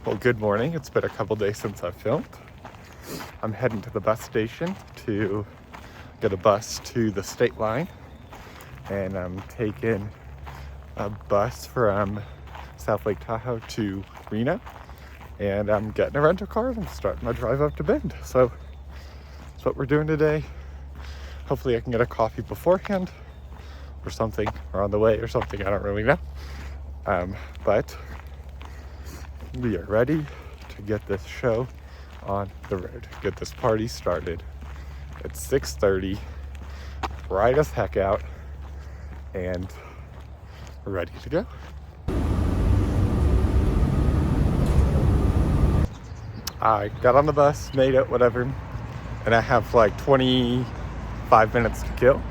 Well, good morning. It's been a couple days since I've filmed. I'm heading to the bus station to get a bus to the state line, and I'm taking a bus from South Lake Tahoe to Reno, and I'm getting a rental car and starting my drive up to Bend. So that's what we're doing today. Hopefully I can get a coffee beforehand or something, or on the way or something, I don't really know. But we are ready to get this show on the road, get this party started. It's 6:30, bright as heck out, and we're ready to go. I got on the bus, made it, whatever, and I have like 25 minutes to kill.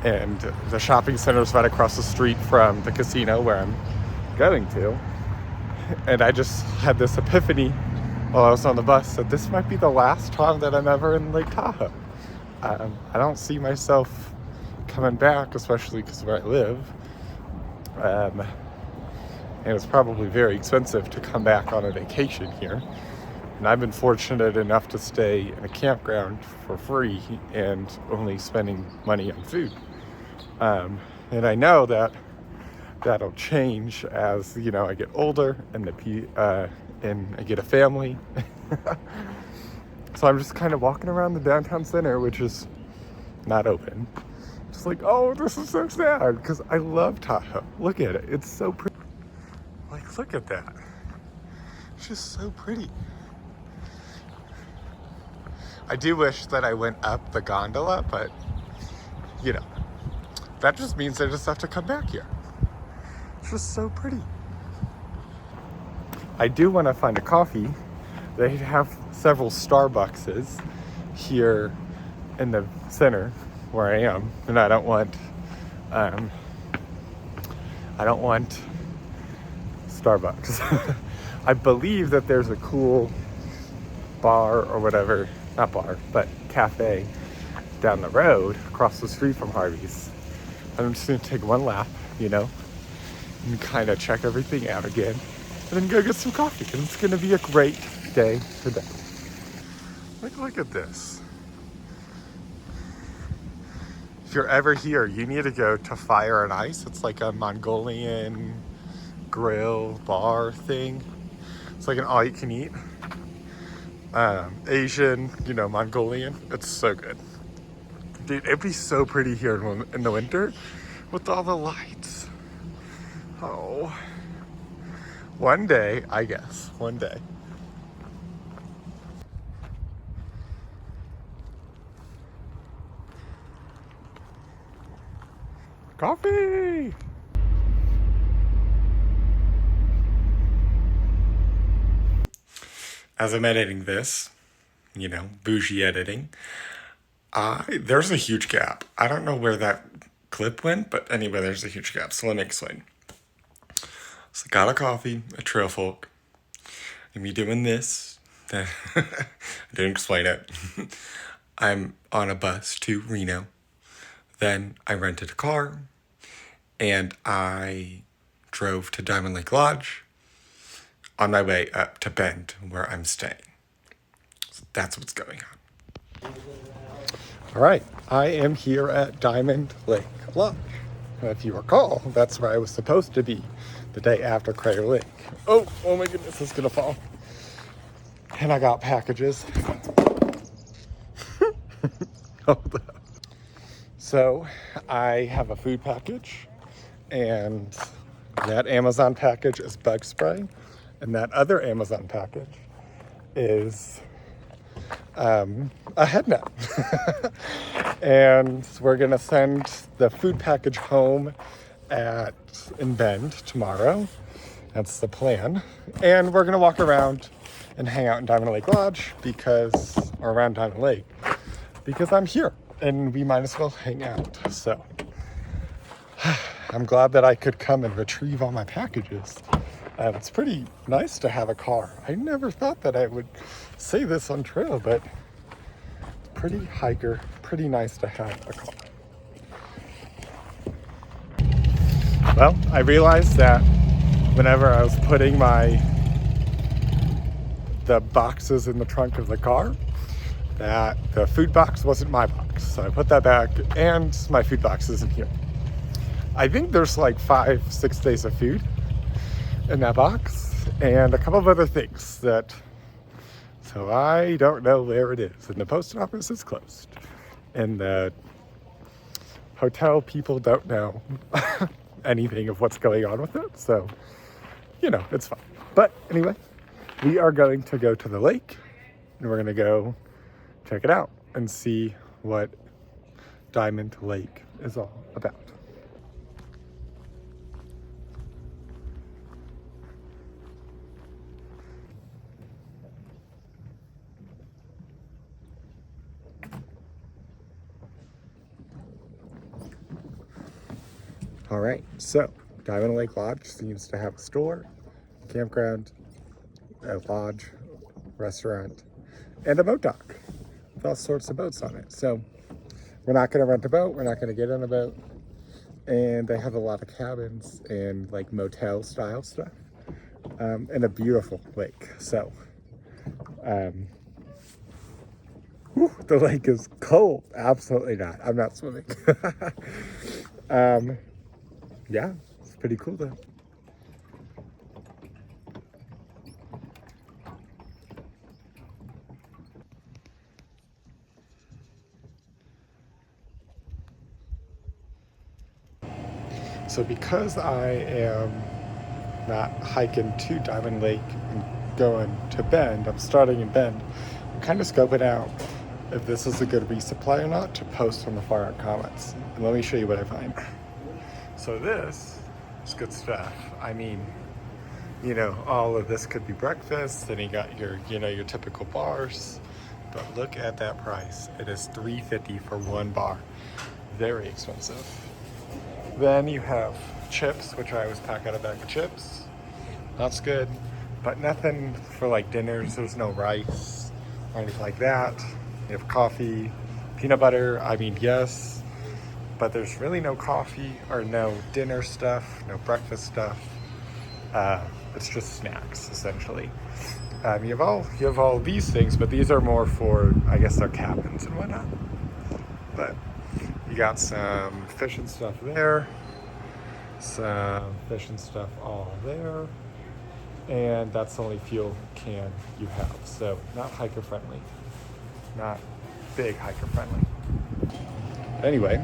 And the shopping center is right across the street from the casino where I'm going to. And I just had this epiphany while I was on the bus that this might be the last time that I'm ever in Lake Tahoe. I don't see myself coming back, especially because where I live. And it's probably very expensive to come back on a vacation here. And I've been fortunate enough to stay in a campground for free and only spending money on food. And I know that that'll change as, you know, I get older and and I get a family. So I'm just kind of walking around the downtown center, which is not open. Just like, oh, this is so sad, because I love Tahoe. Look at it. It's so pretty. Like, look at that. It's just so pretty. I do wish that I went up the gondola, but, you know, that just means I just have to come back here. It's just so pretty. I do want to find a coffee. They have several Starbuckses here in the center where I am, and I don't want Starbucks. I believe that there's a cool bar or whatever, not bar, but cafe down the road across the street from Harvey's. I'm just gonna take one lap, you know, and kind of check everything out again, and then go get some coffee, and it's gonna be a great day today. Look at this. If you're ever here, you need to go to Fire and Ice. It's like a Mongolian grill bar thing. It's like an all-you-can-eat. Asian, you know, Mongolian. It's so good. Dude, it'd be so pretty here in the winter with all the lights. Oh. One day, I guess. One day. Coffee! As I'm editing this, you know, bougie editing, there's a huge gap. I don't know where that clip went, but anyway, there's a huge gap. So let me explain. So I got a coffee, a trail folk, and me doing this. I didn't explain it. I'm on a bus to Reno. Then I rented a car, and I drove to Diamond Lake Lodge on my way up to Bend, where I'm staying. So that's what's going on. All right, I am here at Diamond Lake Lodge. If you recall, that's where I was supposed to be the day after Crater Lake. Oh my goodness, it's gonna fall. And I got packages. Hold up. So I have a food package, and that Amazon package is bug spray, and that other Amazon package is a head net. And we're gonna send the food package home in Bend tomorrow. That's the plan. And we're gonna walk around and hang out in Diamond Lake Lodge or around Diamond Lake, because I'm here and we might as well hang out. So I'm glad that I could come and retrieve all my packages. It's pretty nice to have a car. I never thought that I would say this on trail, but it's pretty nice to have a car. Well, I realized that whenever I was putting my the boxes in the trunk of the car, that the food box wasn't my box. So I put that back, and my food box isn't here. I think there's like 5-6 days of food in that box and a couple of other things so I don't know where it is. And the post office is closed. And the hotel people don't know anything of what's going on with it. So, it's fine. But anyway, we are going to go to the lake and we're going to go check it out and see what Diamond Lake is all about. All right, so Diamond Lake Lodge seems to have a store, campground, a lodge, restaurant, and a boat dock with all sorts of boats on it. So we're not going to rent a boat. We're not going to get on a boat. And they have a lot of cabins and like motel style stuff, and a beautiful lake. So the lake is cold. Absolutely not. I'm not swimming. Yeah, it's pretty cool though. So because I am not hiking to Diamond Lake and going to Bend, I'm starting in Bend, I'm kind of scoping out if this is a good resupply or not to post on the far out comments. And let me show you what I find. So this is good stuff. I mean, all of this could be breakfast, then you got your, your typical bars, but look at that price. It is $3.50 for one bar. Very expensive. Then you have chips, which I always pack out a bag of chips. That's good, but nothing for like dinners. There's no rice or anything like that. You have coffee, peanut butter. I mean, yes, but there's really no coffee or no dinner stuff, no breakfast stuff. It's just snacks, essentially. You have all these things, but these are more for, I guess, their cabins and whatnot. But you got some fish and stuff there, some fish and stuff all there, and that's the only fuel can you have. So not hiker friendly, not big hiker friendly. Anyway,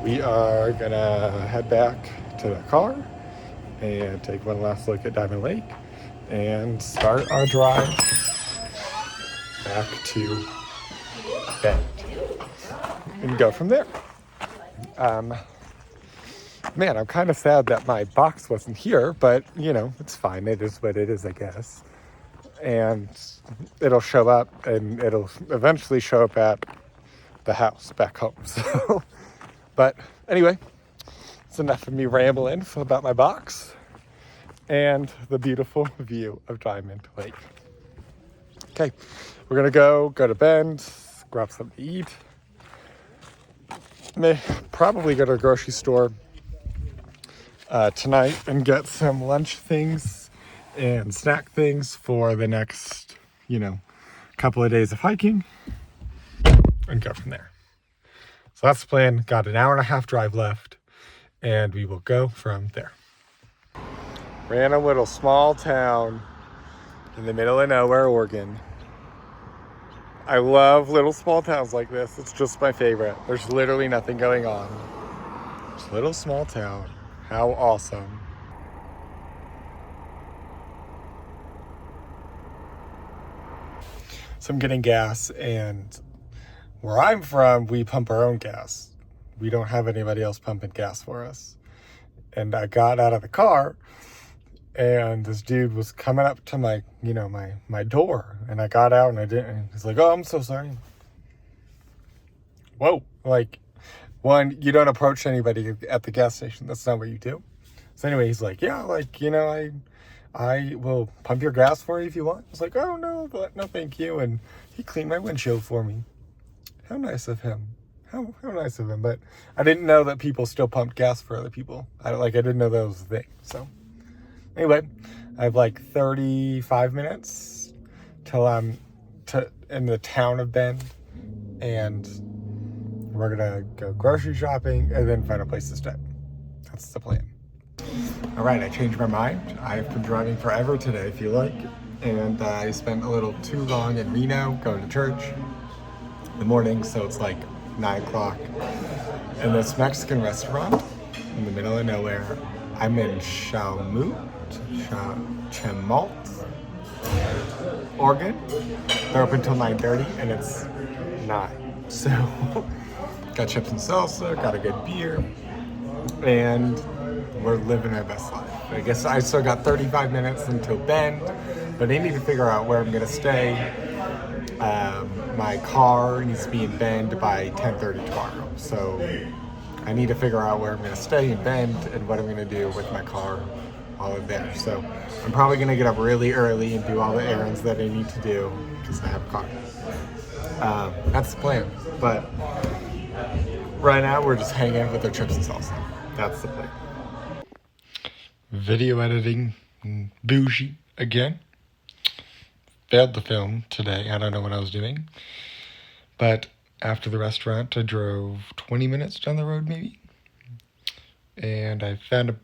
we are gonna head back to the car and take one last look at Diamond Lake and start our drive back to Bend and go from there. Man, I'm kind of sad that my box wasn't here, but it's fine. It is what it is, I guess. And it'll show up, and it'll eventually show up at the house back home. So, but anyway, it's enough of me rambling about my box and the beautiful view of Diamond Lake. Okay, we're gonna go to Bend, grab something to eat. May probably go to a grocery store tonight and get some lunch things and snack things for the next, couple of days of hiking and go from there. So that's the plan. Got an hour and a half drive left and we will go from there. Random little small town in the middle of nowhere, Oregon. I love little small towns like this. It's just my favorite. There's literally nothing going on. Just a little small town. How awesome. So I'm getting gas, and where I'm from, we pump our own gas. We don't have anybody else pumping gas for us. And I got out of the car, and this dude was coming up to my, my door, and I got out and I didn't, and he's like, "Oh, I'm so sorry." Whoa, like, one, you don't approach anybody at the gas station. That's not what you do. So anyway, he's like, "Yeah, like, I will pump your gas for you if you want." I was like, "Oh, no, but no, thank you." And he cleaned my windshield for me. How nice of him. How nice of him. But I didn't know that people still pumped gas for other people. I didn't know that was a thing. So anyway, I have like 35 minutes till I'm in the town of Bend, and we're gonna go grocery shopping and then find a place to stay. That's the plan. All right, I changed my mind. I've been driving forever today, I feel like, and I spent a little too long in Reno going to church in the morning, so it's like 9 o'clock. In this Mexican restaurant in the middle of nowhere. I'm in Chalmut, Oregon. They're open until 9:30 and it's 9. So got chips and salsa, got a good beer, and we're living our best life. I guess I still got 35 minutes until Bend, but I need to figure out where I'm gonna stay. My car needs to be in Bend by 10:30 tomorrow, so I need to figure out where I'm gonna stay in Bend and what I'm gonna do with my car while I'm there. So I'm probably gonna get up really early and do all the errands that I need to do because I have a car. That's the plan. But right now we're just hanging out with our chips and salsa. That's the plan. Video editing, bougie again. Failed the film today. I don't know what I was doing. But after the restaurant, I drove 20 minutes down the road maybe. And I found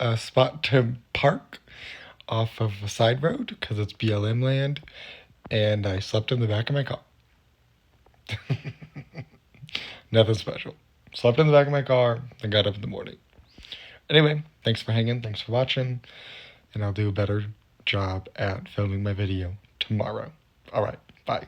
a spot to park off of a side road because it's BLM land. And I slept in the back of my car. Nothing special. Slept in the back of my car and got up in the morning. Anyway, thanks for hanging. Thanks for watching. And I'll do a better job at filming my video tomorrow. All right, bye.